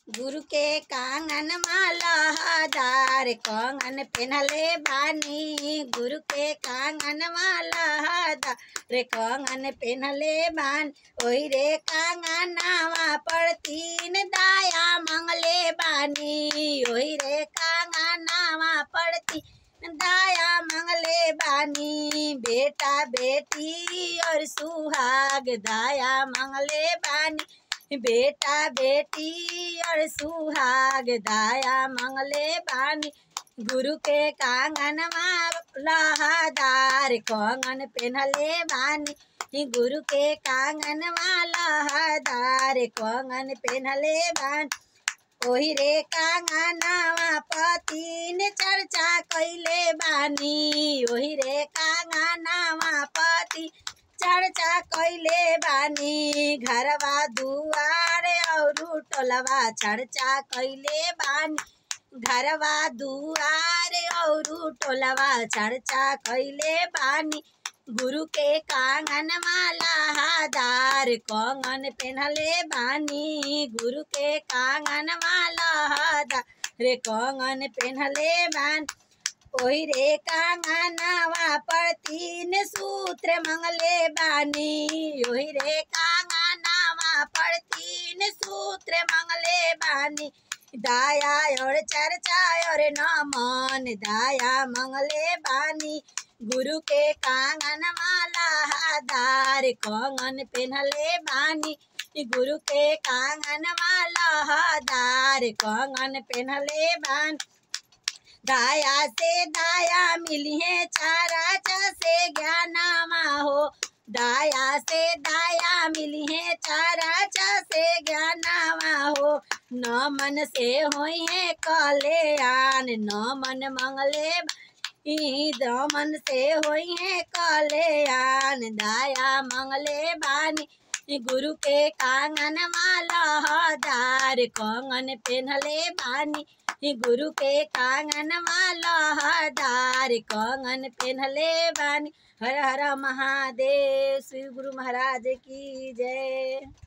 गुरु के कांगन माला लहदार कंगन पेनहले बानी। गुरु के कांगन माला लहदार कंगन पेनहले बानी। ओही रे कांगनावा पर तीन दाया मंगले बानी। ओही रे कांगनावा पर तीन दाया मंगले बानी। बेटा बेटी और सुहाग दाया मंगले बानी। बेटा बेटी और सुहाग दाया मंगले बानी। गुरु के कांगन लहदार कंगन पेनहले बानी। गुरु के कांगन लहदार कंगन पेनहले बानी। ओही रे कांगनावा पतिन चर्चा कैले बानी। ओही रे कांगनावा पति चर्चा कैले बानी। घरवा दुआर और टोलवा चर्चा कैले बानी। घरवा दुआर और टोलवा चर्चा कैले बानी। गुरु के कांगन लहदार कंगन पेनहले बानी। गुरु के कांगन लहदार कंगन पेनहले बानी। ओही रे कांगनावा पर तीन सूत्र मंगले बानी। ओही रे कांगनावा पर तीन सूत्र मंगले बानी। दाया और चर्चा और नमन दाया मंगले बानी। गुरु के कांगन लहदार कंगन पेनहले बानी। गुरु के कांगन लहदार कंगन पेनहले बानी। दाया से दाया मिली है चारा से ज्ञानमा हो। दाया से दाया मिली है चारा से ज्ञानमा हो। न मन से होई है कल्याण न मन मंगले। मन से होई है कल्याण दाया मंगले बानी। गुरु के कांगन लहदार कंगन पेनहले बानी। गुरु के कांगन लहदार कंगन पेनहले बानी। हर हर महादेव। श्री गुरु महाराज की जय।